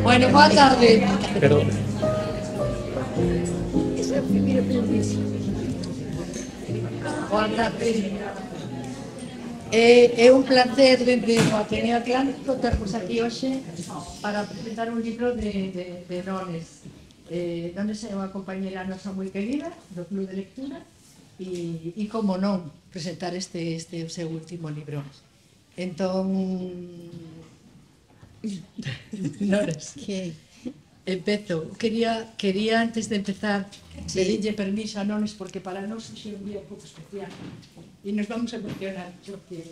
Bueno, boa tarde. Pero, Boa tarde. É un placer dende o Ateneo Atlántico termos aquí hoxe para presentar un libro de Nones. Nones é unha compañera nosa moi querida do Club de Lectura e como non, presentar este o seu último libro. Entón, Nones, empezo. Quería antes de empezar pedirlle permiso a Nones porque para nós é un día un pouco especial e nos vamos a emocionar porque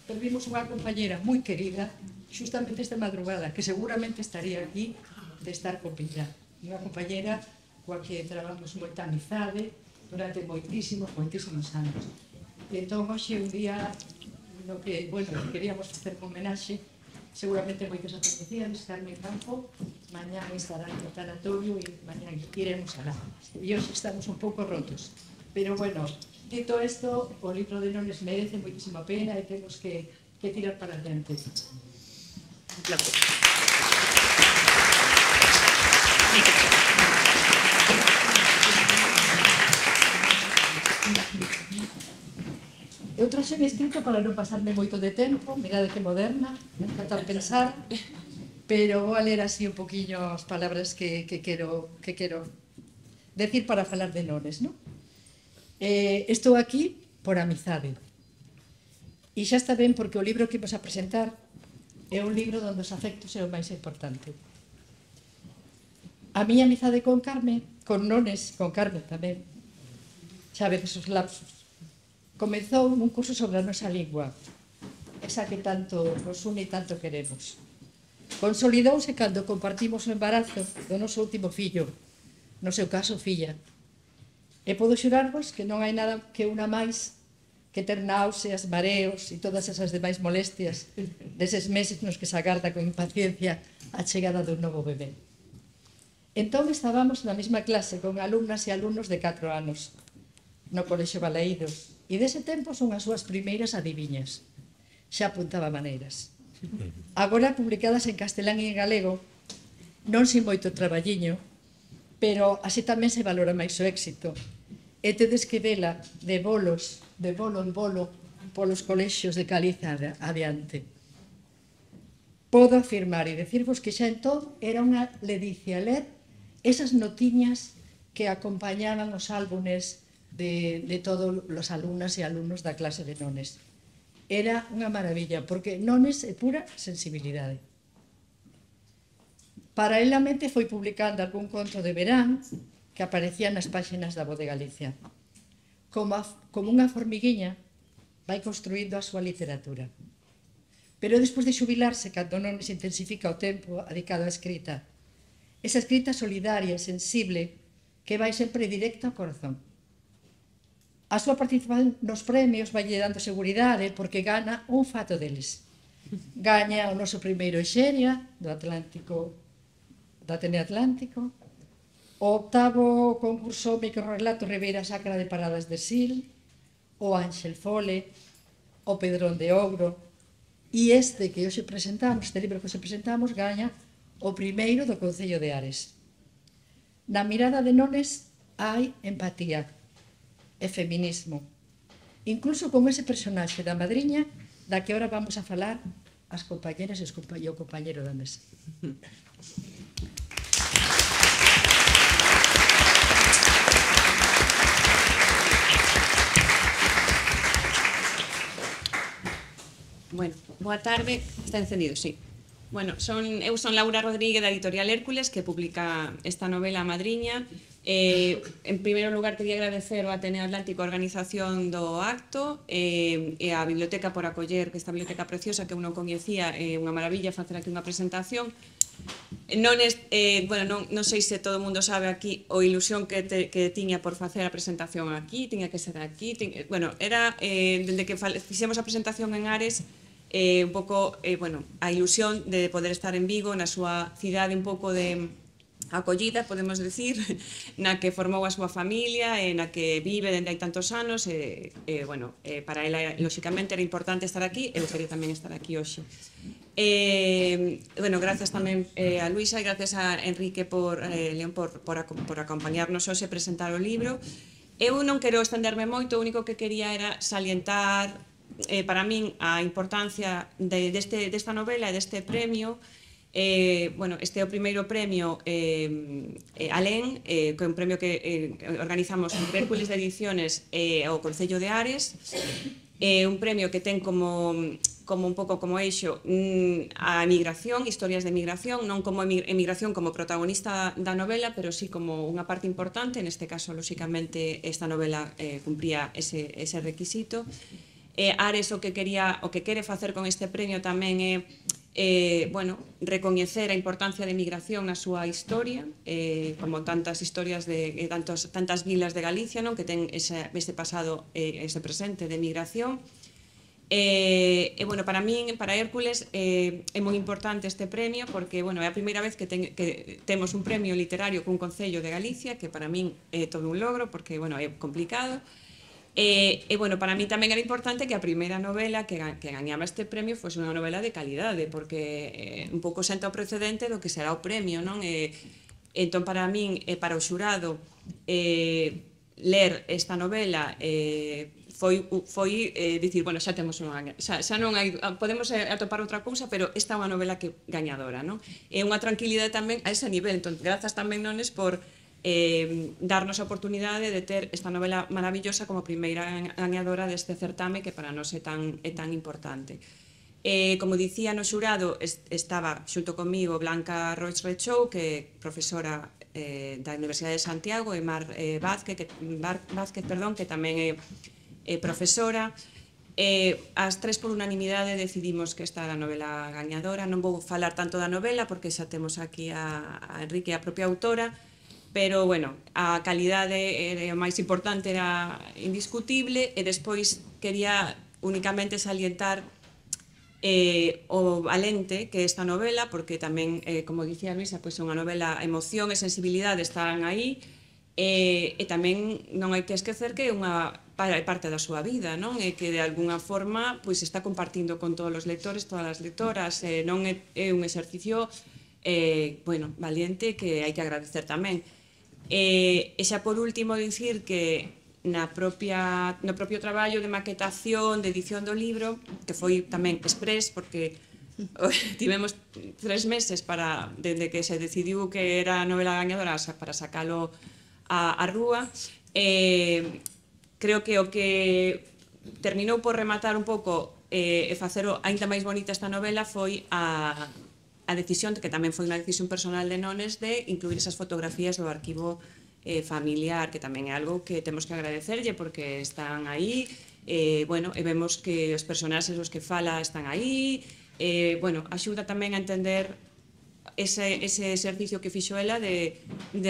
perdimos unha compañera moi querida justamente esta madrugada que seguramente estaría aquí de estar con Pilar, unha compañera coa que trabamos moita amizade durante moitísimos anos. E entón hoxe un día no que, bueno, queríamos facer un homenaxe seguramente moitos apreciados, Carmen Campo, mañán estará no tanatorio e mañán iremos alá. E hoxe estamos un pouco rotos. Pero, bueno, dito isto, o libro de Nones merece moitísima pena e temos que tirar para adiante. Un placer. Eu traxe escrito para non pasarme moito de tempo, mirade que moderna, non falta pensar, pero vou a ler así un poquinho as palabras que quero decir para falar de Nones, non? Estou aquí por amizade. E xa está ben porque o libro que imos a presentar é un libro onde os afectos é o máis importante. A miña amizade con Carmen, con Nones, con Carmen tamén, xa veces os lapsos, comezou un curso sobre a nosa lingua, esa que tanto nos une e tanto queremos. Consolidouse cando compartimos o embarazo do noso último fillo, no seu caso filla. E podo xurarvos que non hai nada que una máis que ter náuseas, mareos e todas esas demais molestias deses meses nos que se agarda con impaciencia a chegada dun novo bebé. Entón estábamos na mesma clase con alumnas e alumnos de 4 anos, no Colexio Balaídos, e dese tempo son as súas primeiras adiviñas. Xa apuntaba maneiras. Agora publicadas en castelán e en galego, non sin moito traballiño, pero así tamén se valora máis o éxito. E tedes que vela de bolo en bolo, polos colexios de Galiza adiante. Podo afirmar e decirvos que xa entón era unha ledicia ler esas notiñas que acompañaban os álbumes de todos os alumnas e alumnos da clase de Nones. Era unha maravilla, porque Nones é pura sensibilidade. Paralelamente foi publicando algún conto de verán que aparecía nas páxinas da Voz de Galicia. Como unha formiguiña vai construíndo a súa literatura. Pero despois de xubilarse, cando Nones intensifica o tempo dedicado á escrita, esa escrita solidaria e sensible que vai sempre directa ao corazón. A súa participación nos premios vai lle dando seguridade porque gana un fato deles. Gaña o noso primeiro Exeria do Atlántico, do Ateneo Atlántico, o 8º concurso Microrrelato Ribeira Sacra de Paradas de Sil, o Ángel Fole, o Pedrón de Ogro, e este que hoxe presentamos, este libro que hoxe presentamos, gaña o primeiro do Concello de Ares. Na mirada de Nones hai empatía e feminismo, incluso con ese personaxe da madriña da que ahora vamos a falar as compañeras e o compañero da mesa. Bueno, boa tarde. Está encendido, sí. Bueno, eu son Laura Rodríguez da editorial Hércules, que publica esta novela A Madriña. En primeiro lugar, quería agradecer ao Ateneo Atlántico a organización do acto e a biblioteca por acoller esta biblioteca preciosa que eu non coñecía. É unha maravilla facer aquí unha presentación. Non sei se todo o mundo sabe aquí o ilusión que tiña por facer a presentación aquí, tiña que ser aquí. Bueno, era, dende que fixemos a presentación en Ares, un pouco, a ilusión de poder estar en Vigo, na súa cidade un pouco de acollida, podemos decir, na que formou a súa familia e na que vive dende hai tantos anos para ela, lóxicamente, era importante estar aquí e eu quería tamén estar aquí hoxe. Bueno, grazas tamén a Luisa e grazas a Enrique León por acompañarnos hoxe e presentar o libro. Eu non quero estenderme moito, o único que quería era salientar para min a importancia desta novela e deste premio. Bueno, este é o primeiro premio Alén, que é un premio que organizamos en Hércules de Ediciones e o Concello de Ares. É un premio que ten como un pouco como eixo a emigración, historias de emigración, non como emigración como protagonista da novela, pero sí como unha parte importante. Neste caso, lóxicamente, esta novela cumpría ese requisito. Ares o que quere facer con este premio tamén é recoñecer a importancia da emigración na súa historia, como tantas historias de tantas vilas de Galicia, non, que ten ese pasado, ese presente de emigración. Bueno, para min, para Hércules, é moi importante este premio porque, bueno, é a primeira vez que temos un premio literario cun concello de Galicia, que para min é todo un logro porque, bueno, é complicado. Bueno, para mí tamén era importante que a primeira novela que gañaba este premio fose unha novela de calidade, porque un pouco senta o precedente do que será o premio, non? Entón, para min, para o xurado, ler esta novela foi dicir, bueno, xa temos unha, xa non hai, podemos atopar outra cousa, pero esta é unha novela que gañadora, non? É unha tranquilidade tamén a ese nivel. Entón, grazas tamén, Nones, por darnos a oportunidade de ter esta novela maravillosa como primeira gañadora deste certame que para nós é tan importante. Como dicía, no xurado estaba xunto comigo Blanca Roig Rechou, que é profesora da Universidade de Santiago, e Mar Vázquez, que tamén é profesora. As tres por unanimidade decidimos que esta era a novela gañadora. Non vou falar tanto da novela porque xa temos aquí a Enrique, a propia autora, pero, bueno, a calidade o máis importante era indiscutible, e despois quería únicamente salientar o valente que é esta novela, porque tamén, como dicía Luisa, é unha novela, emoción e sensibilidade están aí, e tamén non hai que esquecer que é unha parte da súa vida, non? E que de alguna forma está compartindo con todos os lectores, todas as lectoras, non é un exercicio valiente que hai que agradecer tamén. E xa por último dicir que no propio traballo de maquetación, de edición do libro, que foi tamén express, porque tivemos 3 meses desde que se decidiu que era a novela gañadora para sacalo á rúa. Creo que o que terminou por rematar un pouco e facer aínda máis bonita esta novela foi a decisión, que tamén foi unha decisión personal de Nones, de incluir esas fotografías do arquivo familiar, que tamén é algo que temos que agradecerlle porque están aí, e vemos que os personaxes os que fala están aí, axuda tamén a entender ese exercicio que fixo ela de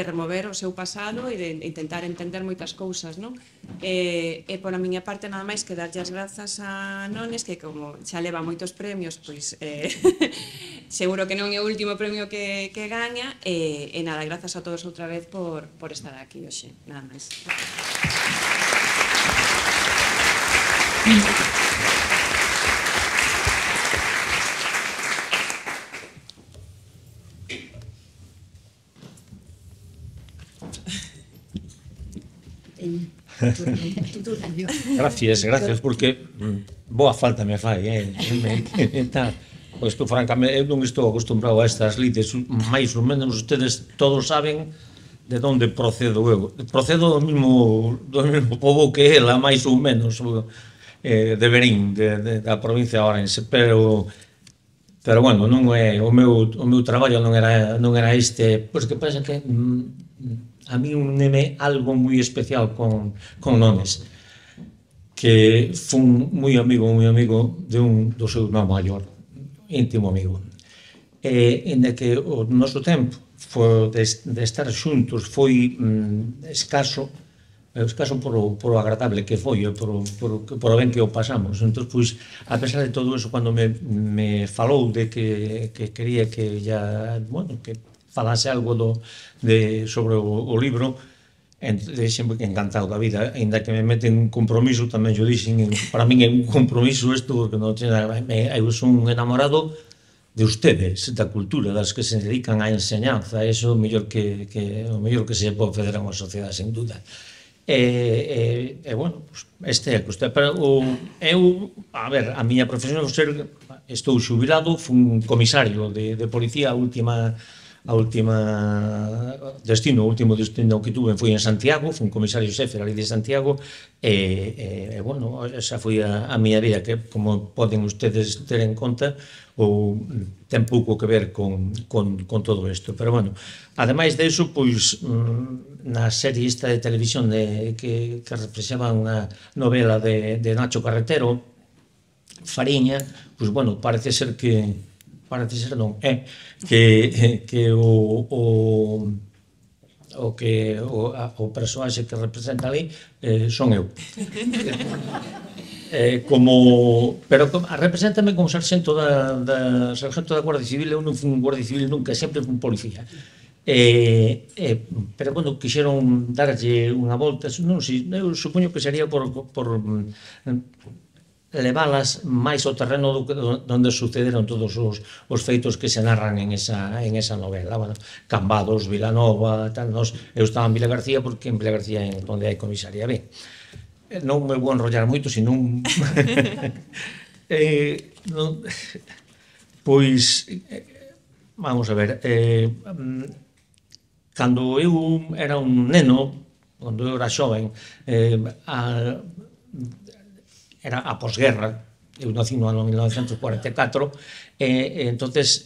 remover o seu pasado e de intentar entender moitas cousas, non? E por a miña parte nada máis que darlle as grazas a Nones, que como xa leva moitos premios, pois seguro que non é o último premio que gaña, e nada, grazas a todos outra vez por estar aquí hoxe, nada máis. Gracias, porque boa falta me fai, pois que francamente eu non estou acostumbrado a estas lides, máis ou menos ustedes todos saben de onde procedo eu. Procedo do mesmo pobo que ela, máis ou menos, de Verín, da provincia de Ourense, pero bueno, non é o meu traballo non era este, pois que pasa que a mí uneme algo moi especial con Nones, que fun moi amigo de un do seu irmão maior, íntimo amigo. En que o noso tempo de estar xuntos foi escaso por o agradable que foi, por o ben que o pasamos. Entón, pois, a pesar de todo eso, cando me falou de que quería que falase algo sobre o libro, sempre encantado da vida, ainda que me meten un compromiso, tamén yo dixen, para min é un compromiso isto, porque non eu son un enamorado de ustedes, da cultura, das que se dedican á enseñanza, eso é o mellor que se pode fazer a unha sociedade, sin duda. Bueno, este é a cuestión. Pero eu, a ver, a miña profesión, estou xubilado, fun comisario de policía, o último destino que tuve foi en Santiago, fun comisario xefe da lei de Santiago, bueno, esa foi a miña vida, que como poden ustedes ter en conta, ou ten pouco que ver con todo isto. Pero bueno, ademais de iso, pois, na serie esta de televisión que reflexaba unha novela de Nacho Carretero, Fariña, pois, bueno, parece ser non, que o persoaxe que representa ali son eu. Pero represéntame como sargento da Guardia Civil. Eu non fun Guardia Civil nunca, sempre fun policía. Pero, bueno, quixeron darlle unha volta, non sei, eu supoño que sería por leválas máis ao terreno onde sucederon todos os feitos que se narran en esa novela. Bueno, Cambados, Vilanova, tal. Eu estaba en Vilagarcía porque en Vilagarcía é onde hai comisaría. Ben, non me vou enrollar moito, senón... Pois, vamos a ver, cando eu era un neno, cando eu era xoven, era a posguerra, eu nací no ano 1944, entonces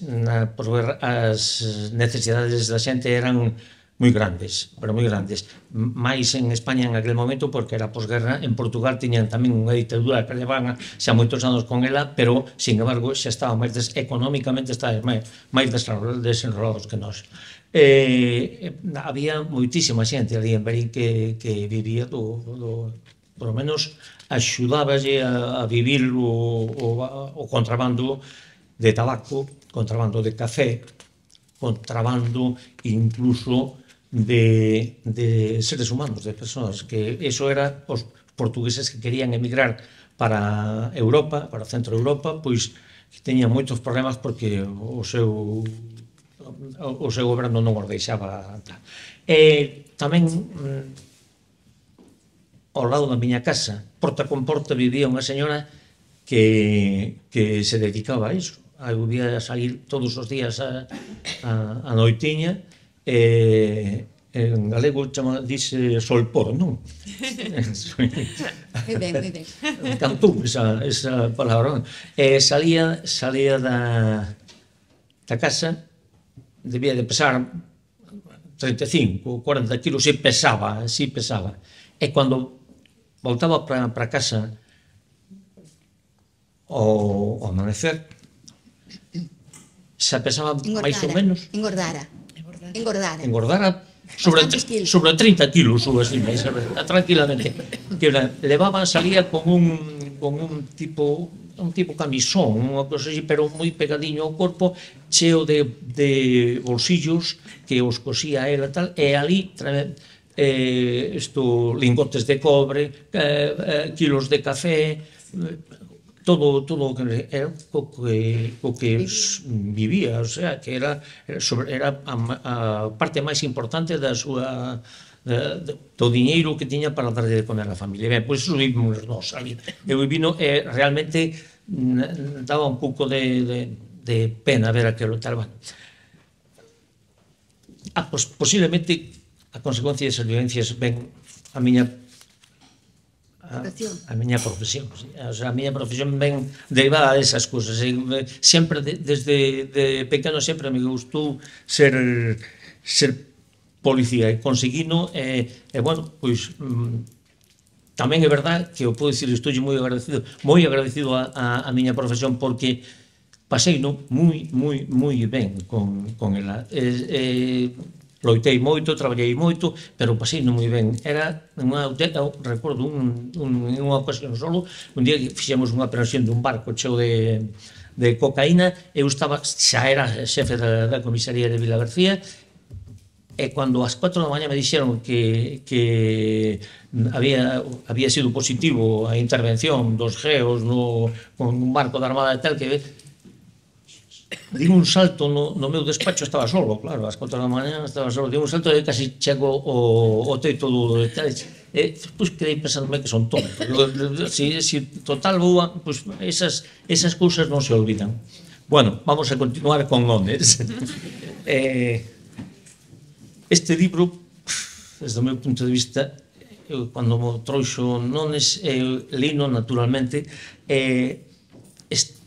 as necesidades da xente eran moi grandes, pero moi grandes. Mais en España en aquel momento, porque era posguerra, en Portugal tiñan tamén unha ditadura que levaban xa moitos anos con ela, pero, sin embargo, xa estaban económicamente máis desenrolados que nós. Había moitísima xente ali en Berín que vivía por lo menos axudáballe a vivir o contrabando de tabaco, contrabando de café, contrabando incluso de seres humanos, de persoas, que eso era os portugueses que querían emigrar para Europa, para o centro de Europa, pois teñan moitos problemas porque o seu goberno non os deixaba. Tamén ao lado da miña casa, porta con porta, vivía unha señora que se dedicaba a iso. Eu vía salir todos os días a noitiña, en galego dice solpor, non? Moi ben, moi ben. Cantou esa palabra. Salía da casa, debía de pesar 35 ou 40 kilos, e pesaba. E cando voltaba para casa ao amanecer, xa pesaba máis ou menos... Engordara sobre 30 kilos ou así, tranquilamente. Salía con un tipo camisón, unha cosa así, pero moi pegadinho ao corpo, cheo de bolsillos que os cosía ela tal, e ali lingotes de cobre, kilos de café, todo o que era o que vivía, o sea, que era a parte máis importante da súa do diñeiro que tiña para darlle de comer a familia. Ben, pois iso vivimos nós ali. Eu vivino, realmente daba un pouco de pena ver aquilo tal. Posiblemente a consecuencia desas violencias ven a miña profesión. O sea, a miña profesión ven derivada desas cousas. Sempre, desde pequeno, sempre me gustou ser policía, e conseguino, bueno, pois tamén é verdad que eu podo dicir, estou moi agradecido a miña profesión, porque pasei moi ben con ela. Loitei moito, traballei moito, pero pasei moi ben. Era recordo unha ocasión solo, un día que fixemos unha operación dun barco cheo de cocaína, eu xa era xefe da comisaría de Vilagarcía, e cando ás 4 da mañá me dixeron que había sido positivo a intervención dos geos con un barco da Armada e tal, que Din un salto no meu despacho, estaba solo, claro, ás 4 da mañá estaba solo, din un salto e casi chego ao teito do... Pois quedei pensándome que son tonto. Si total boa, pois esas cousas non se olvidan. Bueno, vamos a continuar con Nones. Este libro, desde o meu punto de vista, cando mo trouxo Nones, lino naturalmente,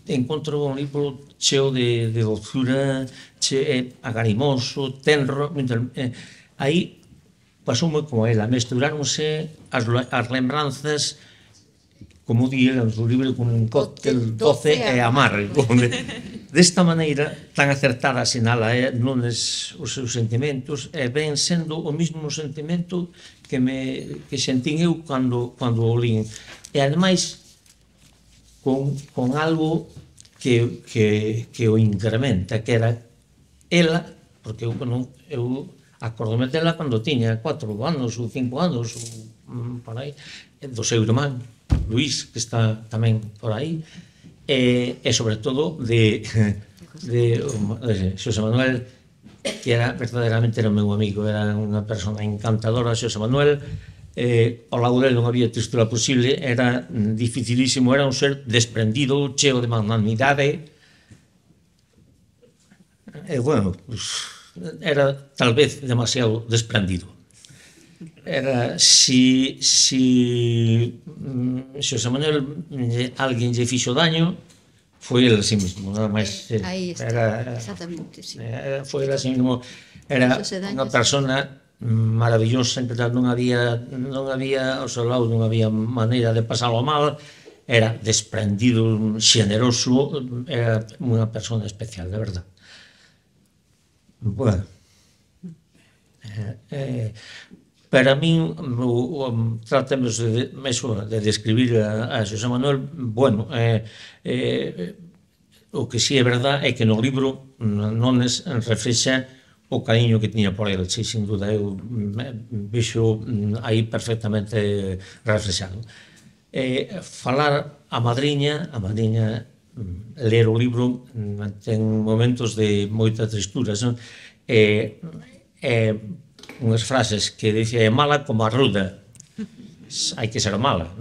encontro un libro cheo de doçura, agarimoso, tenro. Aí pasoume como ela, mesturáronse as lembranzas, como diga o libro, con un cóctel doce e amargo. Desta maneira, tan acertada sinala Nones os seus sentimentos, e ven sendo o mesmo sentimento que sentín eu cando o lín. E ademais, con algo que o incrementa, que era ela, porque eu acordome dela cando tiña 4 anos ou 5 anos, por aí, do seu irmán, Luís, que está tamén por aí, e sobre todo de Xosé Manuel, que verdadeiramente era o meu amigo, era unha persona encantadora. Xosé Manuel, ao lado dele non había textura posible, era dificilísimo, era un ser desprendido, cheo de magnanimidade, e bueno, era tal vez demasiado desprendido. Era, si Xosé Manuel alguén lle fixo daño, foi ele a sí mismo, nada máis. Aí está, exactamente, sí. Foi ele a sí mismo, era unha persona maravillosa, en que non había ao seu lado, non había maneira de pasalo mal, era desprendido, xeneroso, era unha persona especial, de verdad. Bueno, para min, tratemos de describir a Xosé Manuel, bueno, o que si é verdad é que no libro Nones reflexa o cariño que tiña por ele, sin duda, eu vexo aí perfectamente reflexado. Falar a madriña, ler o libro, ten momentos de moita tristura, unhas frases que dicía, é mala como a ruda, hai que ser mala,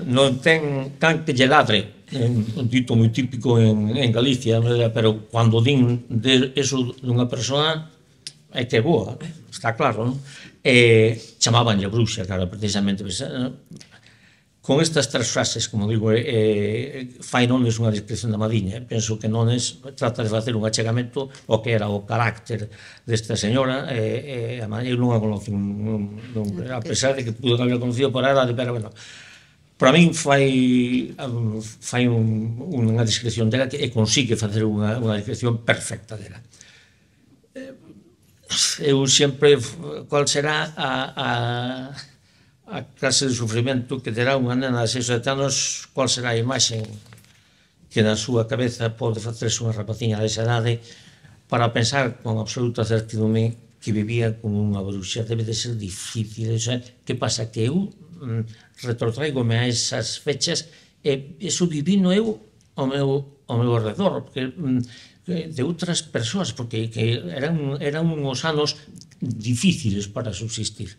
non ten can que lle ladre, un dito moi típico en Galicia, pero cando din eso dunha persoa é que é boa, está claro, non? Chamabanlle a bruxa, claro, precisamente. Con estas tres frases, como digo, fai Nones unha descripción da Madriña. Penso que Nones trata de facer un achegamento ao que era o carácter desta señora, eu non a conocí, a pesar de que pude haber conocido por ela, pero bueno, para min fai unha descripción dela e consigue facer unha descripción perfecta dela. Eu sempre, cual será a clase de sufrimento que terá unha nena de 6 ou 7 anos, cual será a imaxe que na súa cabeza pode facerse unha rapaciña desa idade para pensar con absoluta certidumbre que vivía con unha bruxa. Debe de ser difícil. Que pasa? Que eu retrotraigome a esas fechas e iso vivino eu ao meu arredor, porque de outras persoas, porque eran uns anos difíciles para subsistir.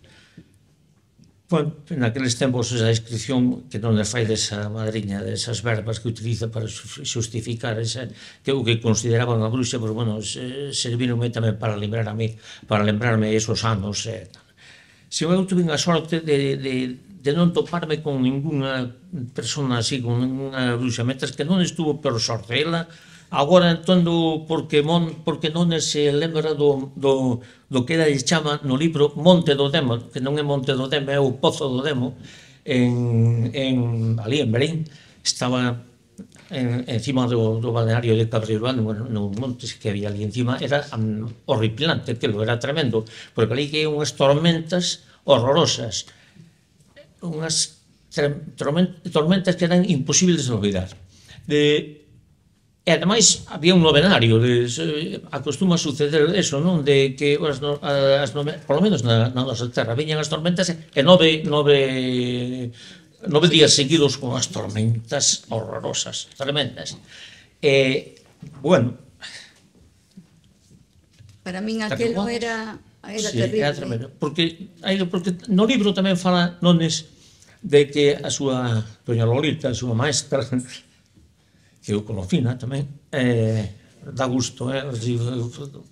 Bueno, naqueles tempos esa descripción que non le fai desa madriña, desas verbas que utiliza para justificar o que consideraban a bruxa, pois, bueno, servíronme tamén para lembrarme esos anos. Se eu tuve a sorte de non toparme con ninguna persona así, con ninguna bruxa, mentras que non estuvo por sorte. Ela, agora entendo porque Nones se lembra do que ela chama no libro Monte do Demo, que non é Monte do Demo, é o Pozo do Demo, ali en Berín. Estaba encima do balneario de Cabrieruán, no monte que había ali encima, era horripilante, era tremendo, porque ali que hai unhas tormentas horrorosas, unhas tormentas que eran imposibles de olvidar. E ademais había un novenario, acostuma a suceder eso, non? De que, por lo menos na nosa terra, viñan as tormentas e 9 días seguidos con as tormentas horrorosas, tremendas. Bueno, Para min Está aquelo que era Sí, era terrible. tremendo. Porque no libro tamén fala Nones de que a súa doña Lolita, a súa maestra, que eu conocina tamén, dá gusto, así,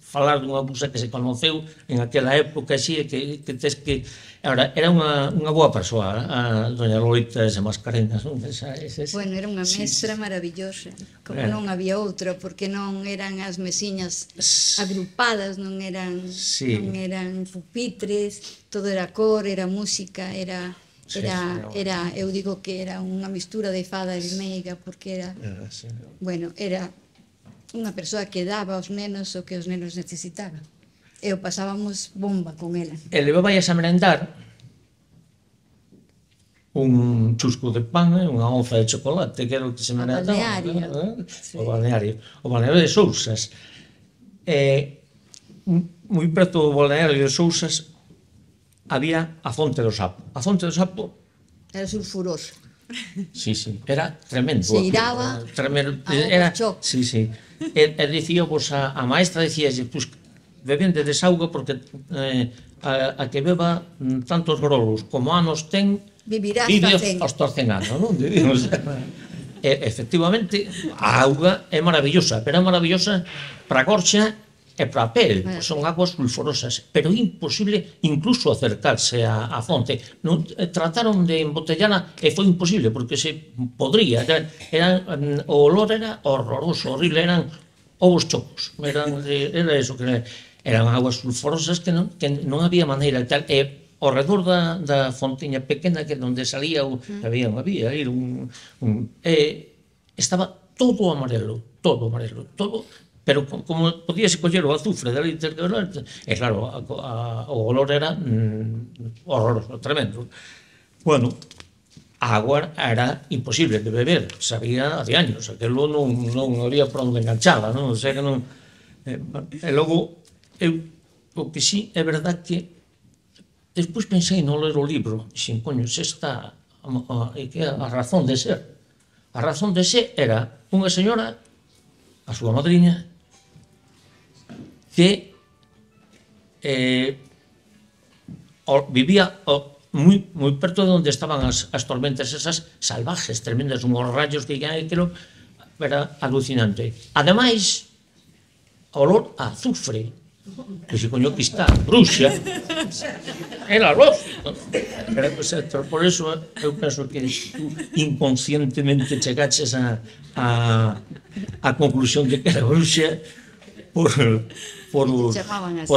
falar dunha musa que se conoceu en aquela época, así, que tes que... Ahora, era unha boa persoa, a doña Lolita ese Mascarenas, non? Bueno, era unha mestra maravillosa, como non había outra, porque non eran as mesiñas agrupadas, non eran pupitres, todo era cor, era música, eu digo que era unha mistura de fada e de meiga, porque era, bueno, era unha persoa que daba aos nenos o que os nenos necesitaban. E o pasábamos bomba con ela. E levabais a merendar un chusco de pan e unha onza de chocolate, que era o que se merendaba. O balneario. O balneario de Sousas. Moi preto do balneario de Sousas había a Fonte do Sapo. A Fonte do Sapo era sulfuroso. Sí, era tremendo. Se iraba era choque. Sí. E dicía, a maestra dicía, pues, bebende desauga porque a que beba tantos grolos como anos ten, vive hasta 100 anos, non? Efectivamente, a auga é maravillosa, pero é maravillosa para a gorxa e para a pel, son aguas sulfurosas, pero é imposible incluso acercarse á fonte. Trataron de embotellala e foi imposible, porque se podría, o olor era horroroso, horrible, eran ovos chocos, era eso, eran aguas sulfurosas que non había maneira, e ao redor da fontiña pequena que onde salía, estaba todo amarelo, pero como podíase coller o azufre da liter de olor, e claro, o olor era horroroso, tremendo. Bueno, a agua era imposible de beber, sabía de años, aquilo non había por onde enganchaba, non? O sea que non... E logo, o que sí é verdad que despois pensei no ler o libro, dixen, coño, esta a razón de ser. A razón de ser era unha señora, a súa madriña, que vivía moi perto de onde estaban as tormentas esas salvajes, tremendas, unhos rayos que aquilo era alucinante. Ademais, o olor a azufre, que se coño que está, bruxa, era lógico. Por eso eu penso que tú inconscientemente chegaches a conclusión de que era bruxa por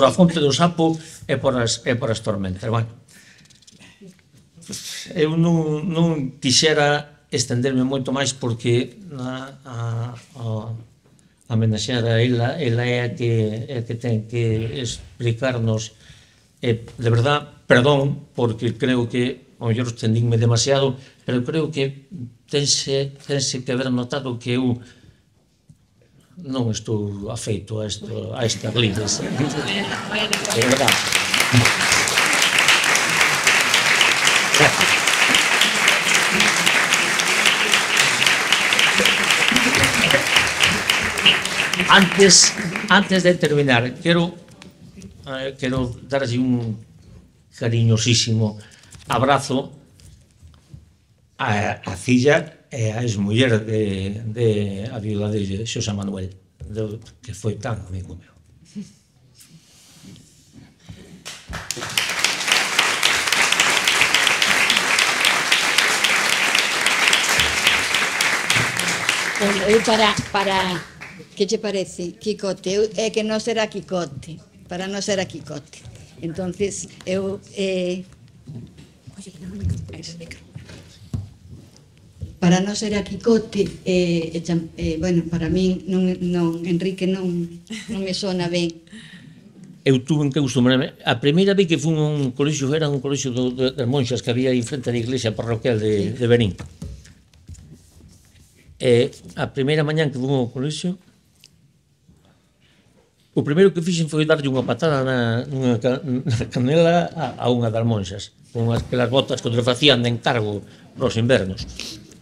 a Fonte do Sapo e por as tormentas. Bueno, eu non quixera estenderme moito máis porque a homenaxear a ela é a que ten que explicarnos, de verdad, perdón, porque creo que ao mellor estendinme demasiado, pero creo que tense que haber notado que eu non estou afeito a estas lides. De verdad. Antes de terminar, quero darlle un cariñosísimo abrazo a filla e a exmuller a viuda de Xosé Manuel, que foi tan amigo meu. Que che parece, Quicote? É que non será Quicote, para non ser a Quicote. Entonces, para non ser a Quicote, bueno, para min, Enrique non me sona ben. Eu tuve que acostumbrarme. A primeira vez que fui a un colexio, era un colexio de monxas que había aí frente da iglesia parroquial de Berín. A primeira mañán que fui ao colexio, o primeiro que fixen foi darlle unha patada na canela a unha das monxas, con aquelas botas que os facían de encargo para os invernos,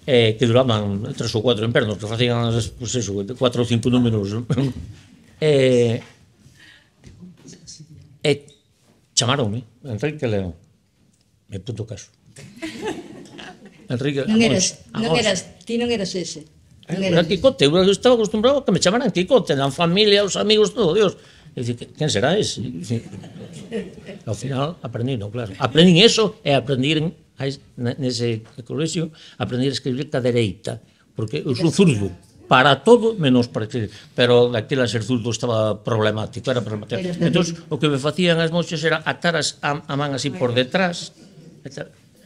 que duraban 3 ou 4 invernos, que facían 4 ou 5 números. E chamaronme Enrique León. Me puto caso. Enrique, ti non eras ese. Era Quicote, eu estaba acostumbrado a que me chamaran Quicote, na familia, os amigos, todo, Dios. E dicir, quen será ese? Ao final, aprendino, claro. Aprendín eso e aprendín, nese colexio, aprendín a escribir ca dereita, porque eu sou zurdo, para todo menos para escribir. Pero daquela ser zurdo estaba problemático, era problemático. Entón, o que me facían as monxas era atar a man así por detrás,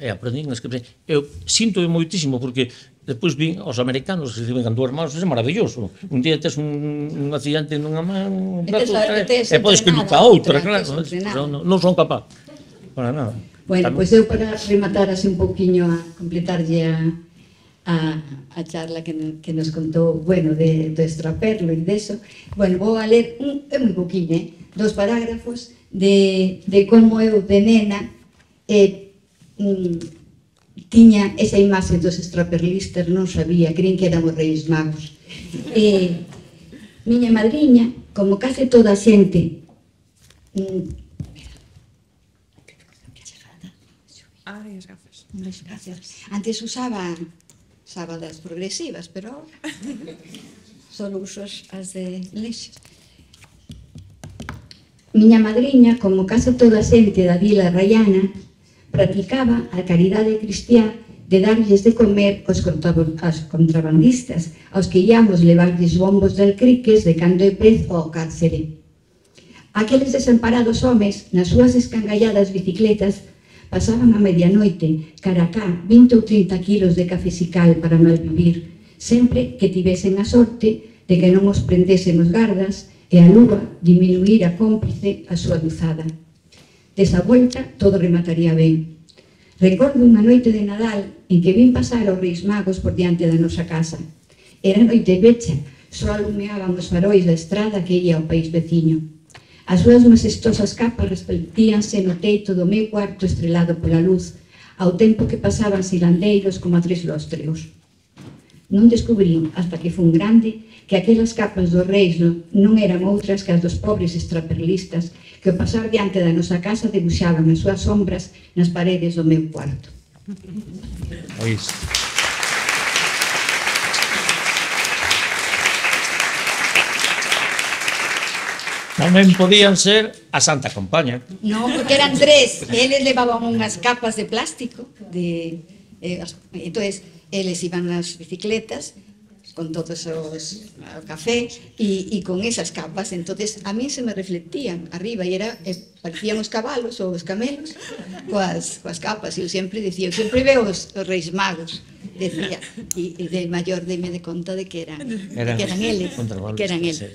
e aprendín a escribir. Eu síntome moitísimo, porque depois vi aos americanos que escriben con dúas mãos, é maravilloso. Un día tes un accidente nunha man, e podes escribir ca outra, claro. Non son capaz, para nada. Bueno, pois eu para rematar así un poquinho a completarlle a charla que nos contou, bueno, do extraperlo e deso, bueno, vou a ler, é moi poquinho, 2 parágrafos de como eu de nena tiña esa imaxe dos extraperlistas, non sabía, creín que éramos Reis Magos. Miña madriña, como case toda a xente, As gafas. antes usaba sábadas progresivas, pero só uso as de lexas. Miña madriña, como case toda a xente da vila raiana, practicaba a caridade cristiá de darlles de comer aos contrabandistas, aos que íamos levarlles bombos de alcriques de cando e pez ao cárcere. Aqueles desamparados homes, nas súas escangalladas bicicletas, pasaban a medianoite, cara a cá, 20 ou 30 kilos de cafesical para malvivir, sempre que tivesen a sorte de que non os prendesen os gardas e a lúa diminuir a cómplice a súa luzada. Desa volta, todo remataría ben. Recordo unha noite de Nadal en que vin pasar os Reis Magos por diante da nosa casa. Era noite becha, só alumeaban os faróis da estrada que ia ao país veciño. As súas majestosas capas respletíanse no teito do meu cuarto estrelado pola luz, ao tempo que pasaban silandeiros como a 3 lóstreos. Non descubrín, hasta que fun grande, que aquelas capas dos reis non eran outras que as dos pobres extraperlistas que ao pasar diante da nosa casa debuxaban as súas sombras nas paredes do meu cuarto. Tamén podían ser a Santa Compaña. Non, porque eran 3. Eles levaban unhas capas de plástico, entonces eles iban nas bicicletas con todos os café e con esas capas, entonces a mí se me reflectían arriba e parecían os cabalos ou os camelos coas capas, e eu sempre dicía, eu sempre veo os Reis Magos, decía, e de maior deme de conta de que eran eles, que eran eles.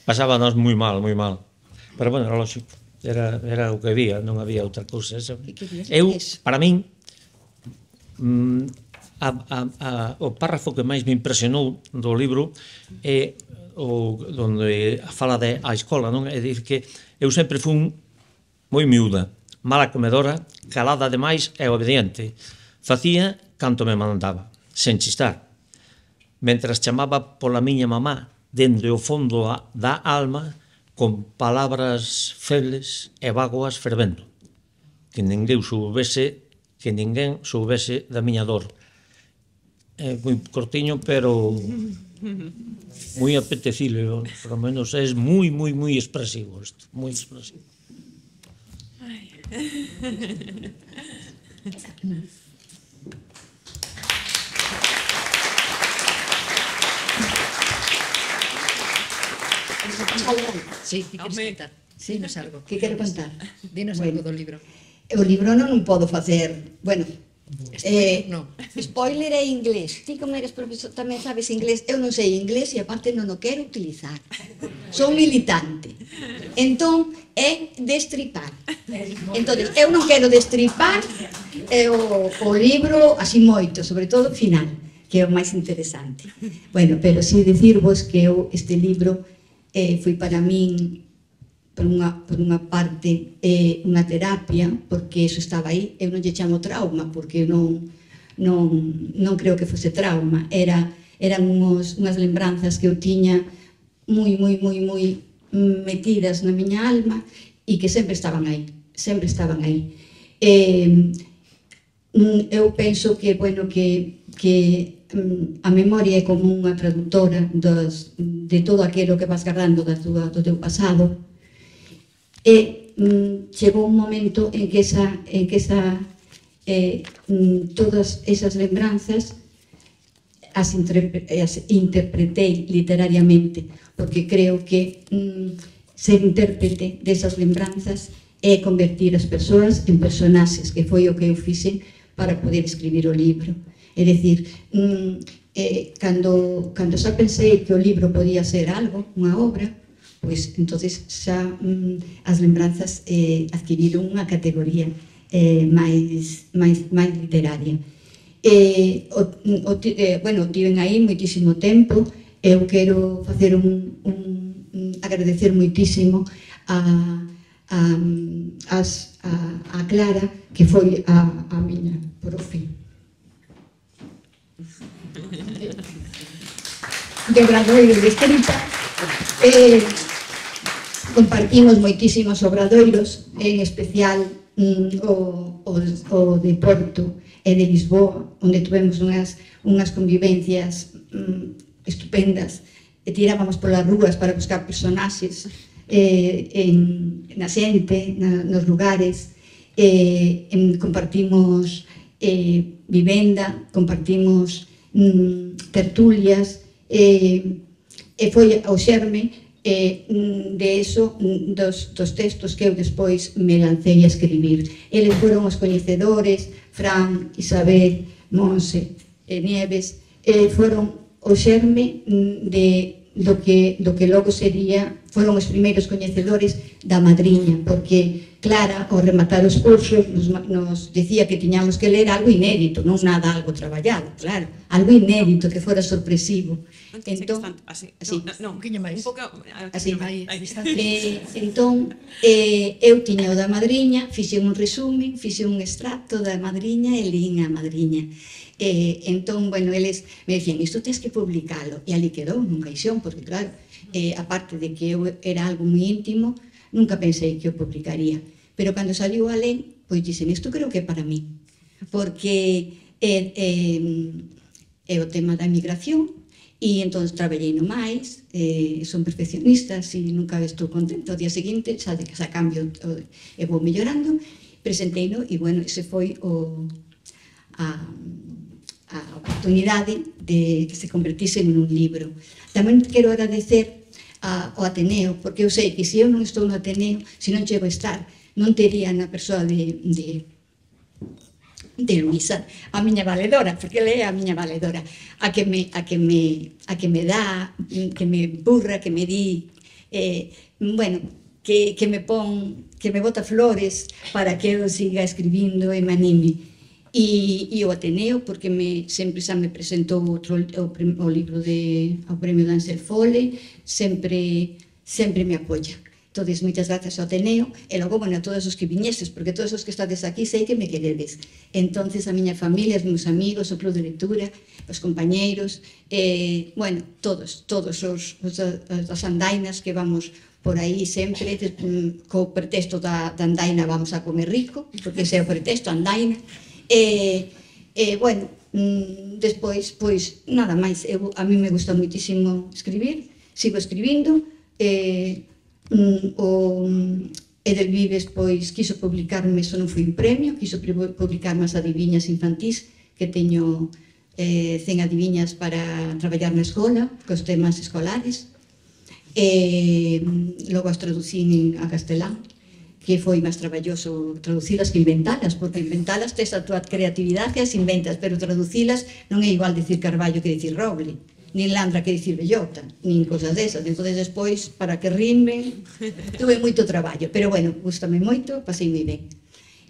Pasábanos moi mal, pero bueno, era lógico, era o que había, non había outra cousa. Eu, para min, o párrafo que máis me impresionou do libro é onde fala de a escola, non? É dicir que eu sempre fui moi miúda, mala comedora, calada demais e obediente. Facía canto me mandaba, sen chistar. Mentras chamaba pola miña mamá dende o fondo da alma con palabras febles e vagoas fervendo. Que ninguén soubese da miña dor. É moi cortiño, pero moi apetecible, por lo menos é moi expresivo isto, moi expresivo. Sí, que queres contar? Dinos algo. Que quero contar? Dinos algo do libro. O libro non podo facer, bueno, no. Spoiler é inglés. Ti como eres profesor tamén sabes inglés. Eu non sei inglés e aparte non o quero utilizar. Son militante. Entón é destripar. Entón eu non quero destripar o libro así moito, sobre todo o final, que é o máis interesante. Bueno, pero si decirvos que este libro foi para min por unha parte unha terapia, porque eso estaba aí. Eu non lle chamo trauma, porque non creo que fose trauma. Eran unhas lembranzas que eu tiña moi metidas na miña alma e que sempre estaban aí, sempre estaban aí. Eu penso que, bueno, que a memoria é como unha traductora de todo aquilo que vas guardando do teu pasado, e chegou un momento en que todas esas lembranzas as interpretei literariamente, porque creo que ser intérprete desas lembranzas é convertir as persoas en personaxes, que foi o que eu fixe para poder escribir o libro. É dicir, cando xa pensei que o libro podía ser algo, unha obra, pois entonces xa as lembranzas adquiriron unha categoría máis literaria. Bueno, tiven aí moitísimo tempo. Eu quero facer agradecer moitísimo a Clara, que foi a miña profe de obradoiro de escrita. Compartimos moitísimos obradoiros, en especial o de Porto e de Lisboa, onde tuvemos unhas convivencias estupendas. Tirábamos polas rúas para buscar personaxes na xente, nos lugares. Compartimos vivenda, compartimos tertulias, e foi ao xerme de eso, dos textos que eu despois me lancei a escribir. Eles foron os coñecedores, Fran, Isabel, Monse e Nieves, foron o xerme do que logo sería, foron os primeiros coñecedores da madriña, porque Clara, ao rematar os cursos, nos dicía que tiñamos que ler algo inédito, non nada algo traballado, claro, algo inédito, que fora sorpresivo. Entón, un poquinho máis. Así, a distancia. Entón, eu tiña o da madriña, fixen un resumen, fixen un extracto da madriña e lín a madriña. Entón, bueno, eles me dicían, isto tens que publicalo, e ali quedou nun caixón, porque claro, aparte de que eu era algo moi íntimo, nunca pensei que o publicaría. Pero cando saliu alén, pois dixen, isto creo que é para mí, porque é o tema da migración, e entón traballei no máis, son perfeccionistas e nunca estou contenta. O día seguinte, xa cambio e vou mellorando, presenteino e, bueno, ese foi a oportunidade de que se convertise en un libro. Tamén quero agradecer ao Ateneo, porque eu sei que se eu non estou no Ateneo, se non chego a estar, non tería na persoa de Luisa, a miña valedora, porque ela é a miña valedora, a que me dá, que me burra, que me di, bueno, que me bota flores para que eu siga escribindo e me anime. E o Ateneo, porque sempre xa me presentou o libro ao premio de Ansel Fole, sempre me apoia. Entón, moitas grazas ao Ateneo, e logo, bueno, a todos os que viñeses, porque todos os que estades aquí sei que me queredes. Entón, a miña familia, os meus amigos, o club de lectura, os compañeiros, bueno, todos as andainas que vamos por aí sempre, co pretexto da andaina vamos a comer rico, porque ese é o pretexto, andaina. Bueno, despois, pois, nada máis, a mí me gusta moitísimo escribir, sigo escribindo, o Edelvives, pois, quiso publicarme, iso non foi un premio, quiso publicarme as adiviñas infantís, que teño 100 adiviñas para traballar na escola, cos temas escolares, logo as traducín a castelán, que foi máis traballoso traducilas que inventalas, porque inventalas tes a túa creatividade e as inventas, pero traducilas non é igual dicir Carballo que dicir Roble, nin Landra que dicir Bellota, nin cosas desas. Entón, despois, para que rime, tuve moito traballo, pero bueno, gustame moito, pasei moi ben.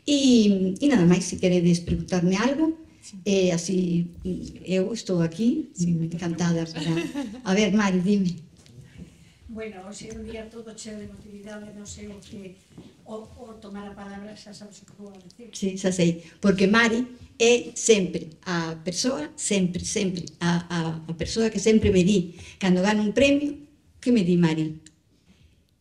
E nada máis, se queredes preguntarme algo, así, eu estou aquí, encantada para... A ver, Mari, dime. Bueno, hoxe é un día todo cheo de emotividade, non sei o que o tomar a palabra, xa sabes o que vou a decir. Sí, xa sei, porque Mari é sempre a persoa, sempre, a persoa que sempre me di, cando gano un premio, que me di Mari?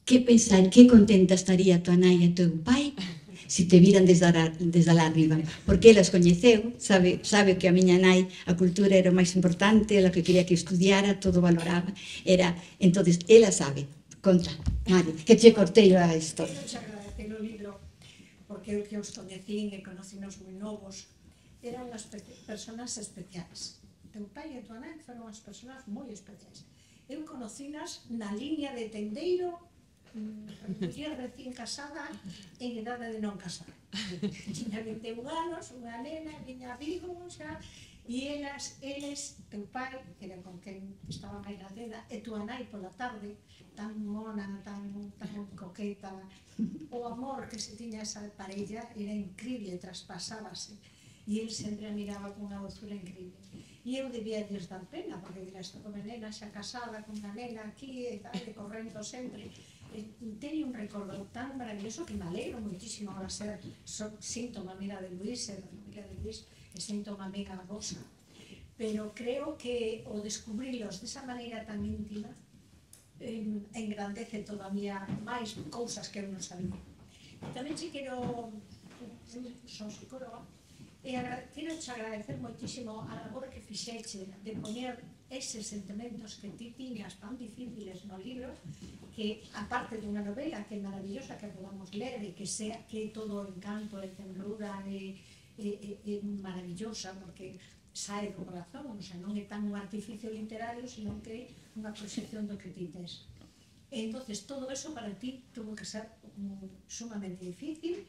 que pensar, que contenta estaría tua nai e teu pai se te viran desde lá arriba, porque elas coñeceu, sabe que a miña nai a cultura era o máis importante, ela que quería que estudiara, todo valoraba, entonces ela sabe. Conta, Mari, que che cortei a historia. Quero che agradecer o libro, porque eu que os conecín e conocinos moi novos, eran unhas personas especiais. Teu pai e tua nai foron unhas personas moi especiais. Eu conocinas na línea de tendeiro, muller recién casada en idade de non casar. Tiña 21 anos, unha nena, viña a Vigo, xa, e eles, teu pai, era con quen estaba máis na ceda, e tua nai pola tarde, tan mona, tan coqueta, o amor que se tiña esa parella era increíble, traspasábase, e el sempre a miraba con unha dozura increíble. E eu debía lles dar pena, porque dira, estou con a nena xa casada, con unha nena aquí, e tal, e correndo sempre. Teño un recordo tan maravilloso que me alegro muitísimo ahora ser síntoma amiga de Luís, ser amiga de Luís, e síntoma amiga vosa. Pero creo que o descubrilos desa maneira tan íntima engrandece todavía máis cousas que eu non sabía. Tamén se quero, son psicóloga, e quero che agradecer moitísimo a labor que fixeche de poñer eses sentimentos que ti tiñas tan difíciles no libro, que aparte dunha novela que é maravillosa, que podamos ler e que sea que todo encanto e tenrura e maravillosa, porque sae do corazón, o sea, non é tan un artificio literario, sino que é unha proxección do que ti tes. Entonces, todo eso para ti tuvo que ser sumamente difícil,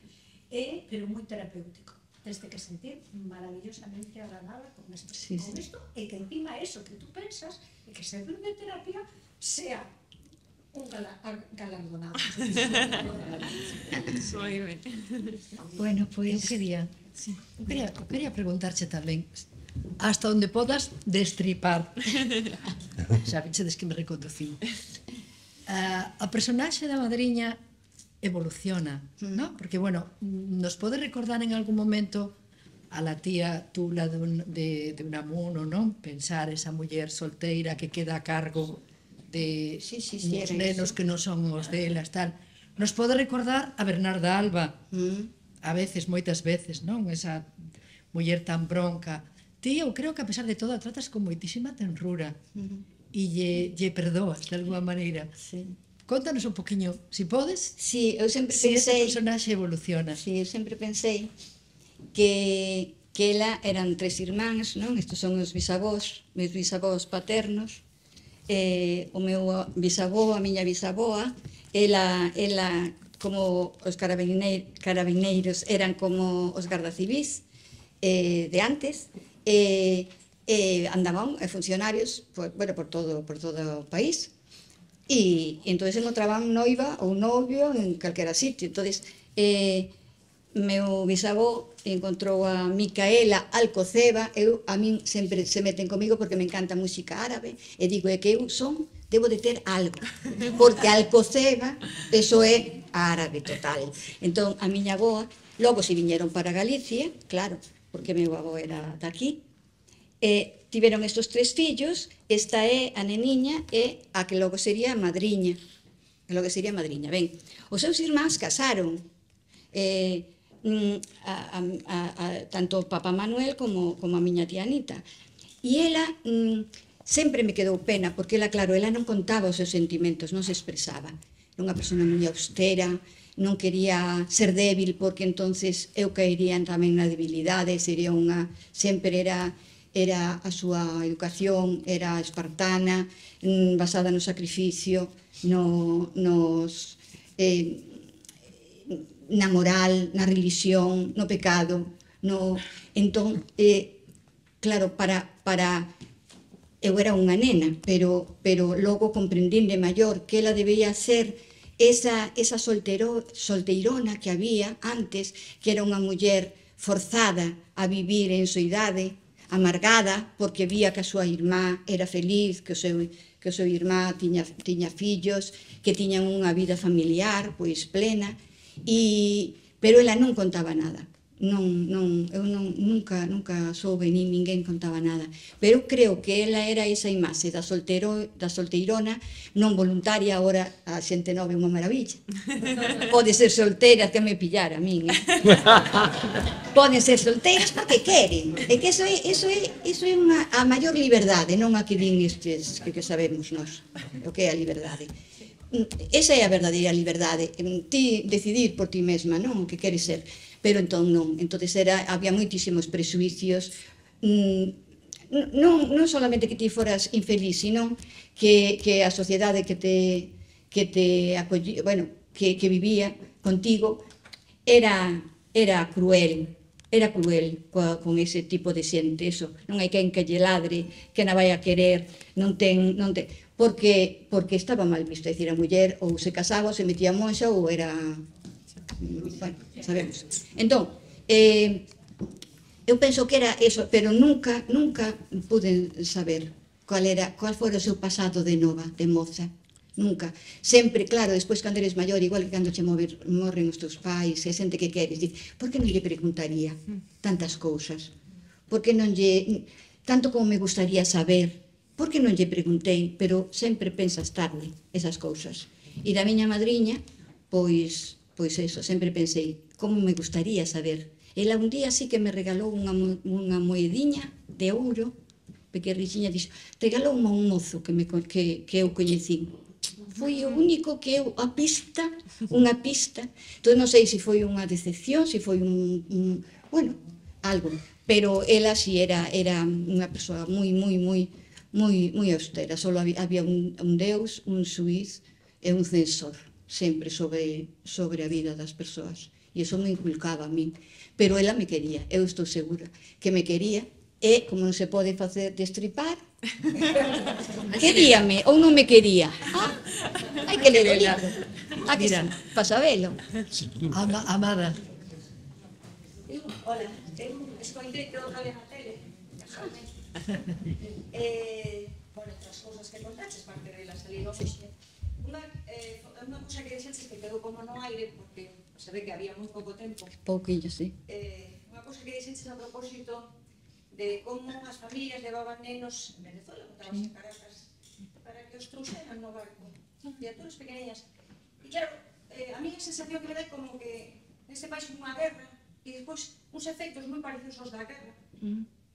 pero moi terapéutico. Tens que sentir maravillosamente agradable con esto, e que encima eso que tú pensas e que se de terapia sea un galardonado. Bueno, pois quería preguntarche tamén hasta onde podas destripar. Xa vichedes que me reconducín. A personaxe da madriña evoluciona, ¿no? Porque, bueno, nos pode recordar en algún momento a la tía Tula de Unamuno, non? Pensar esa muller solteira que queda a cargo de uns nenos que non son os delas, tal. Nos pode recordar a Bernarda Alba, a veces, moitas veces, non? Esa muller tan bronca. Ti, eu creo que a pesar de todo a tratas con moitísima tenrura e lle perdoas de alguma maneira. Contanos un poquinho, si podes, si ese personaxe evoluciona. Si, eu sempre pensei que ela eran 3 irmáns, non? Estos son os bisavós, meus bisavós paternos, o meu bisavó, a miña bisaboa, ela como os carabineiros eran como os gardacivís de antes, andaban funcionarios por todo o país. E entón encontraban noiva ou novio en calquera sitio. Entón, meu bisavó encontrou a Micaela Alcoceba, a min sempre se meten comigo porque me encanta a música árabe, e digo que eu debo de ter algo, porque Alcoceba, eso é árabe total. Entón, a miña avoa, logo se viñeron para Galicia, claro, porque meu avó era daqui, tiveron estes 3 fillos, esta é a neniña e a que logo sería a madriña. Ben, os seus irmáns casaron, tanto o Papa Manuel como a miña tía Anita. E ela sempre me quedou pena, porque ela, claro, ela non contaba os seus sentimentos, non se expresaba. Era unha persona moi austera, non quería ser débil, porque entonces eu caería tamén na debilidade, sería sempre era a súa educación, era espartana, basada no sacrificio, na moral, na religión, no pecado. Entón, claro, eu era unha nena, pero logo comprendín de maior que ela debía ser esa solteirona que había antes, que era unha muller forzada a vivir en soidade, amargada, porque vía que a súa irmá era feliz, que o seu irmá tiña fillos, que tiñan unha vida familiar, pois, plena, pero ela non contaba nada. eu nunca soube, nin ninguén contaba nada. Pero creo que ela era esa imaxe da solteirona non voluntaria. Agora a xente nova é unha maravilla. Pode ser solteira, que me pillara a min, Poden ser solteiras porque queren. É que iso é a maior liberdade, non a que din estes que sabemos nós, o que é a liberdade. Esa é a verdadeira liberdade, ti decidir por ti mesma, non, o que queres ser. Pero entón non, había moitísimos presuicios, non solamente que ti foras infeliz, sino que a sociedade que te acollía, bueno, que vivía contigo, era cruel, con ese tipo de xente. Eso, non hai quen que lle ladre, que na vai a querer, porque estaba mal visto. É dicir, a muller ou se casaba ou se metía monxa ou era... Bueno, sabemos. Entón, eu penso que era eso, pero nunca pude saber cual fora o seu pasado de nova, de moza. Nunca. Sempre, claro, despois cando eres maior, igual que cando che morren os teus pais, é xente que queres, dices, por que non lle preguntaría tantas cousas? Por que non lle... Tanto como me gustaría saber, por que non lle preguntei? Pero sempre pensas tarde esas cousas. E da miña madriña, pois eso, sempre pensei, como me gustaría saber. Ela un día sí que me regalou unha moediña de ouro, pequerrixiña, dixo, regalou un mozo que eu coñecín. Foi o único que eu, unha pista, entón non sei se foi unha decepción, se foi bueno, algo, pero ela si era unha persoa moi austera, só había un deus, un xuiz e un censor, sempre sobre a vida das persoas, e iso me inculcaba a min, pero ela me quería, eu estou segura que me quería, e como non se pode facer destripar, queríame ou non me quería. Hai que ler o libro. Mira, para sabelo. Amada. Hola, eu escoitei outra vez a tele, casualmente. Bueno, outras cousas que contaches, parte de la salida hoxe. Unha cousa que dixeches que quedou como no aire, porque se ve que había moi pouco tempo. Pouquillo, sí. Unha cousa que dixeches a propósito de como as familias levaban nenos en Venezuela, botábanse en Caracas, para que os trouxeran no barco, criaturas pequeniñas. E claro, a mí a sensación que me dá como que neste país hubo unha guerra e despois uns efectos moi parecidos aos da guerra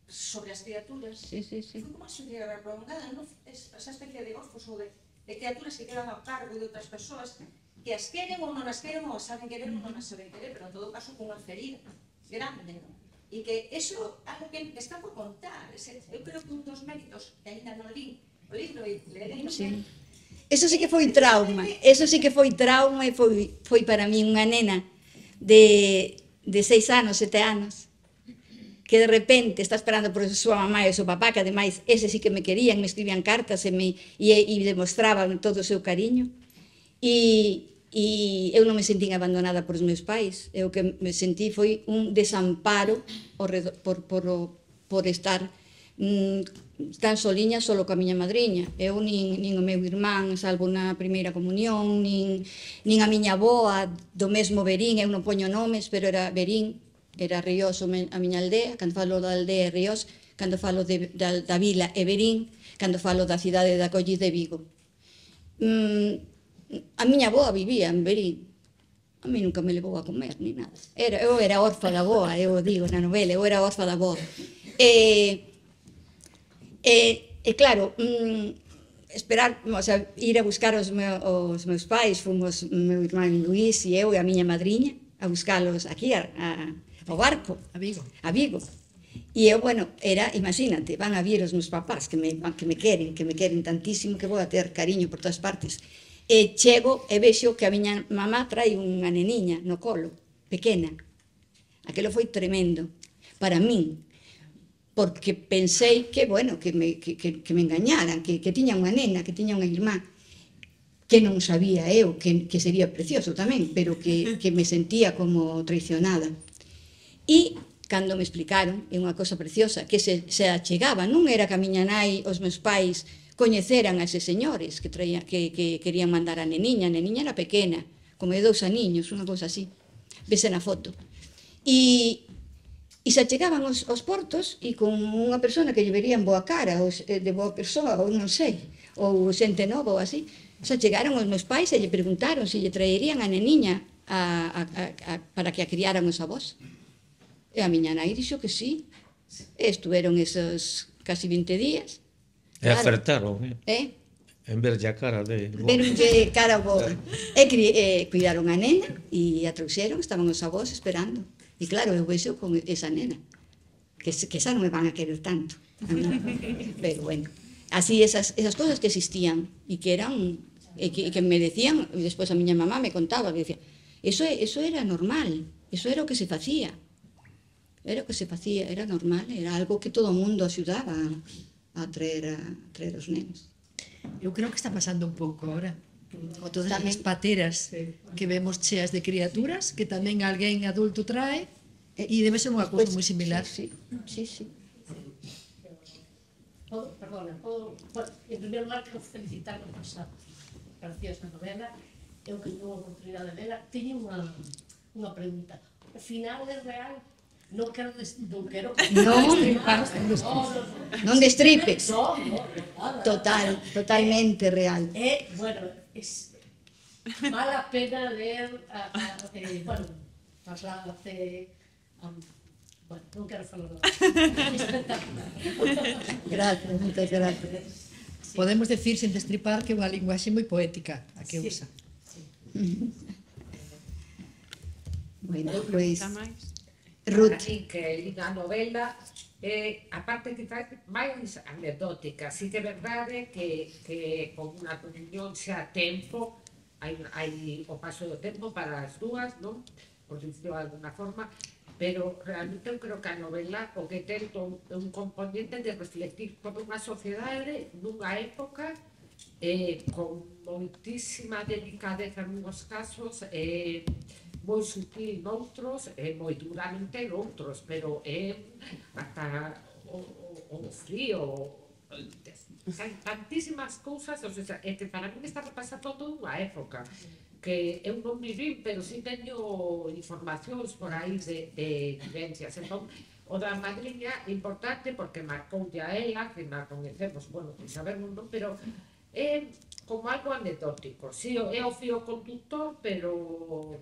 sobre as criaturas. Foi como unha especie de guerra prolongada, esa especie de orfos ou de criaturas que quedan ao cargo de outras persoas que as queren ou non as queren, ou as saben querer ou non as saben querer, pero en todo caso con unha ferida grande, non? E que eso é algo que está por contar. Eu creo que un dos méritos que ainda non li o libro e leerei o libro. Eso sí que foi trauma, e foi para mí unha nena de 6 anos, 7 anos, que de repente está esperando por a súa mamá e o seu papá, que ademais ese sí que me querían, me escribían cartas e demostraban todo o seu cariño, e eu non me sentín abandonada por os meus pais. Eu que me sentí foi un desamparo por estar tan soliña solo coa miña madriña. Eu nin o meu irmán, salvo na primeira comunión, nin a miña avoa do mesmo Verín, eu non poño nomes, pero era Verín, era Ríos a miña aldea. Cando falo da aldea é Ríos, cando falo da vila é Verín, cando falo da cidade da acollida é Vigo. A miña avoa vivía en Verín. A mí nunca me levou a comer, ni nada. Eu era orfa da avoa, eu digo na novela, eu era orfa da avoa. E claro, esperar, o sea, ir a buscar os meus pais, fomos meu irmán Luís e eu e a miña madriña a buscalos aquí ao barco, a Vigo. E eu, bueno, imagínate, van a vir os meus papás que me queren tantísimo que vou a ter cariño por todas partes. E chego e vexo que a miña mamá trae unha neniña no colo, pequena. Aquilo foi tremendo para min, porque pensei que, bueno, que me engañaran, que tiña unha nena, que tiña unha irmá, que non sabía eu, que sería precioso tamén, pero que me sentía como traicionada. E cando me explicaron, é unha cosa preciosa, que se achegaba, non era que a miña nai, os meus pais, coñeceran a eses señores que querían mandar a neniña era pequena, como de 2 aniños, unha cousa así, vese na foto. E E se chegaban aos portos e con unha persona que lle verían boa cara, ou de boa persoa, ou non sei, ou xente nova ou así, se chegaron os meus pais e lle preguntaron se lle traerían a neniña para que a criaran os avós. E a miña nai dixo que sí. E estuveron esos casi 20 días. E acertaron, en verlle a cara de... Veron que cara boa. E cuidaron a nena e a trouxeron, estaban os avós esperando. E claro, eu vexo con esa nena, que esa non me van a querer tanto. Pero bueno, así esas cosas que existían e que eran, e que me decían, e despois a miña mamá me contaba, que decía, eso era normal, eso era o que se facía. Era o que se facía, era normal, era algo que todo o mundo axudaba a traer os nenos. Eu creo que está pasando un pouco ahora. O todas as pateras que vemos cheas de criaturas que tamén alguén adulto trae e debe ser unha cousa moi similar. Sí. Perdona, en primeiro lugar quero felicitar por esa preciosa novela. Eu que non a oportunidade de vela, teño unha pregunta. O final é real? Non quero Non destripes. No, Totalmente real. Bueno, vale a pena leer bueno, trasládase bueno, non quero falar nada. Espectacular. Gracias, moitas gracias. Podemos decir, sen destripar, que é unha linguaxe moi poética a que usa. Bueno, pois... Ruth. Para mí que li a novela a parte quizás máis anecdótica, así que é verdade que con unha comunión xa tempo hai o paso do tempo para as dúas, non? Por dicirlo de alguna forma, pero realmente eu creo que a novela o que ten un componente de reflectir toda unha sociedade nunha época con moitísima delicadeza nunhos casos, moi sutil noutros e moi duramente noutros, pero ata o frío, tantísimas cousas, o sea, que para mí está repasando toda unha época que eu non viví, pero sí teño informacións por aí de vivencias. Entón, o da madriña é importante porque marcou a ela, que na conhecemos, bueno, que sabemos, non? Pero é como algo anecdótico, sí, é o fío conductor, pero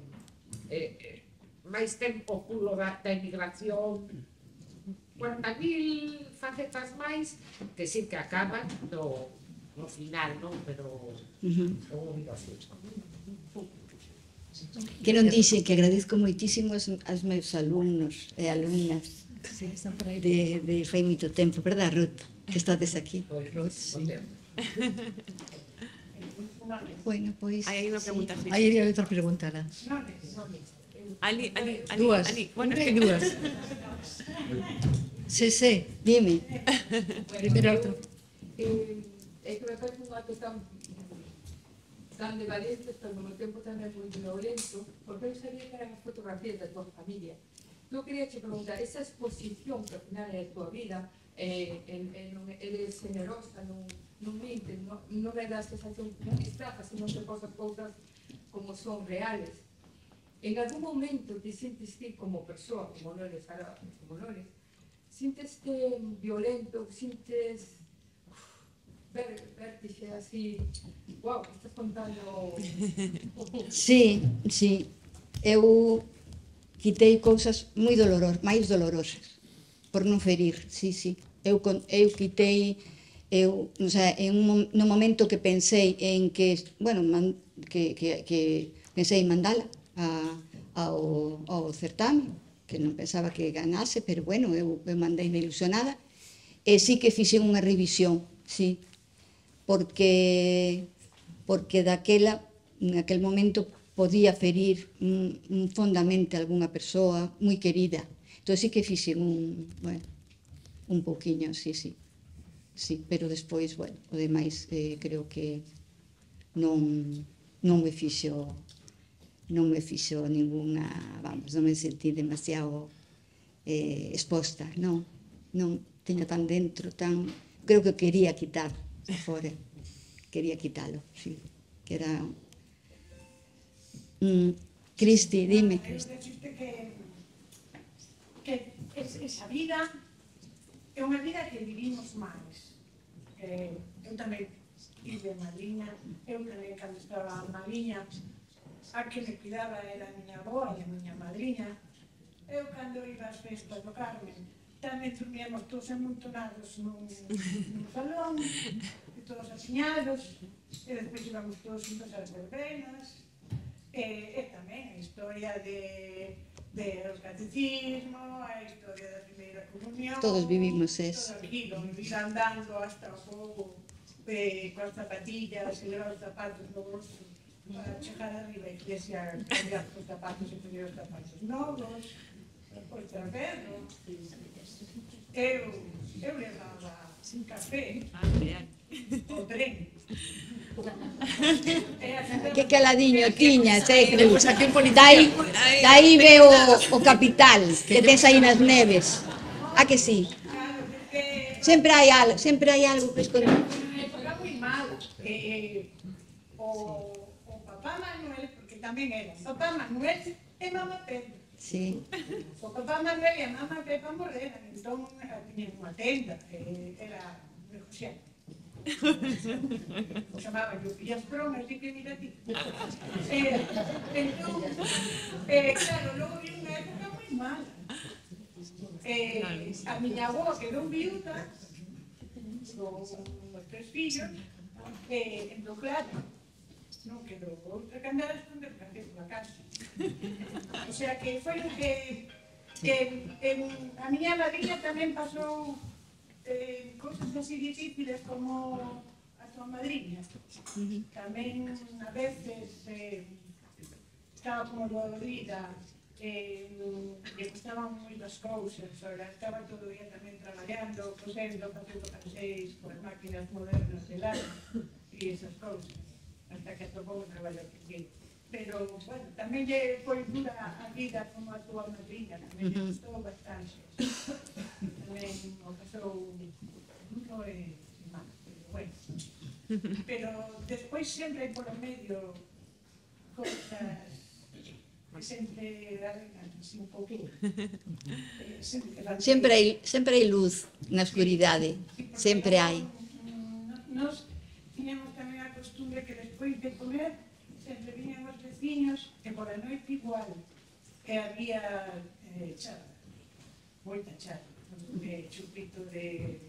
máis tempo pulo da emigración, 40.000 facetas máis que sí que acaban no final, non? Pero que non dixe que agradezco moitísimo aos meus alumnos e alumnas de fai moito tempo, verdad, Ruth? Que estades aquí. Ruth, sí. Bueno, pois... Hai unha pregunta. Aí hai outra pregunta, Ana. Ali. Dúas. Bueno, Hai dúas. Sí. Dime. Primeiro outra. É que me parece unha cuestión tan de valientes, pero ao tempo tamén moi violento, porque eu sabía que eran as fotografías da tua familia. Eu queria te preguntar, esa exposición que ao final é a tua vida, eres generosa, non mintes, non me das sensación, non estafas, senón que posas cousas como son reales. En algún momento te sientes ti como persoa, como non eres, sientes-te violento, sientes vértixe así, wow, estás contando... Sí. Eu quitei cousas moi máis dolorosas, por non ferir, sí. Eu quitei, o sea, no momento que pensei en que, bueno, que pensei en mandala ao certame, que non pensaba que ganase, pero bueno, eu mandei ilusionada, e sí que fixen unha revisión, sí, porque naquel momento podía ferir fondamente a algunha persoa moi querida. Entón sí que fixen un pouquiño, sí, pero despois, bueno, o demais creo que non me fixo ninguna, vamos, non me sentí demasiado exposta, non teño tan dentro, creo que quería quitar fora, quería quitalo, sí, que era... Cristi, dime. Quero decirte que A vida é unha vida que vivimos máis. Eu tamén tive madriña, eu tamén cando estaba madriña, a que me cuidaba era a miña avó e a miña madriña. Eu cando iba ás festas do Carmen, tamén dormíamos todos amontonados nun salón, e todos apiñados, e despois íbamos todos juntos ás verbenas, e tamén a historia do catecismo, a historia da primeira comunión. Todos vivimos eso. Todo aquilo, ir andando hasta o fogo, coas zapatillas e levar os zapatos no bolso, para chegar arriba a iglesia, cambiar os zapatos e poñer os zapatos novos, depois traverlo. Eu levaba sin café o tren. Que caladiño tiñas, daí veo o capital que tes aí nas neves. A que sí? Sempre hai algo que esconder. Era moi malo. O papá Manuel, porque tamén era papá Manuel e mamá Pepa. Sí. O papá Manuel e a mamá Pepa morreran, entón tiñen unha tenda, era de José. O chamaba yo, pillas bromas, di que mira ti. Entón, claro, logo vi unha época moi mala. A miña avó quedou viuda, con os 3 fillos, entón, claro, non quedou outra que andar a esconder café pola casa. O sea que foi o que a miña madriña tamén pasou cosas así difíciles como a tua madriña. Tamén a veces estaba como dolorida, lle gustaban moitas cousas, estaba todo o día tamén traballando, cosendo, facendo canseis coas máquinas modernas de lana e esas cousas, hasta que atopou o traballo que quería. Pero, bueno, tamén lle foi dura a vida como a tua madriña, tamén lle gustou bastante. Tamén o pasou, non é mal, pero bueno. Pero despois sempre hai polo medio cousas que sempre arreglan así un pouquinho. Sempre hai luz na escuridade, sempre hai. Nos tiñamos tamén a costumbre que despois de comer sempre viñan os veciños e por a noite igual, e había charla, moita charla, chupito de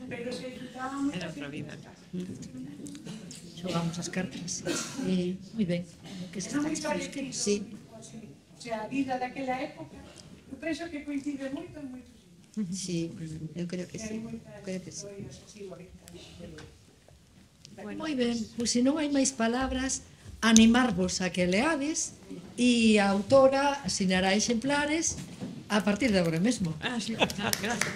pero se disfrutaban moito. Era outra vida. Xogamos as cartas. Moi ben. Que se Era moi parecido. Sí. O sea, a vida daquela época, eu penso que coincide moito en moitos sitios. Sí, eu creo que sí. Hai moitas historias así bonitas. Moi ben, pois se non hai máis palabras, animarvos a que leades e a autora asinará exemplares a partir de agora mesmo. Sí. Gracias.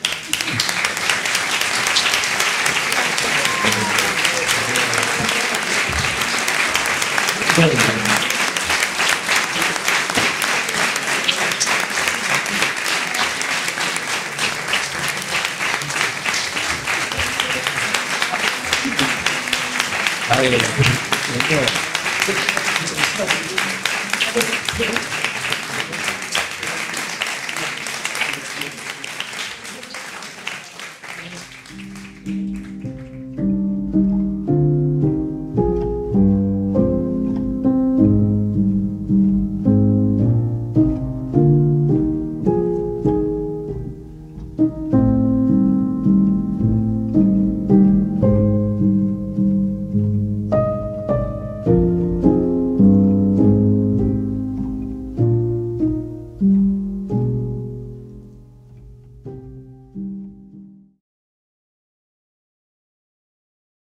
A ver,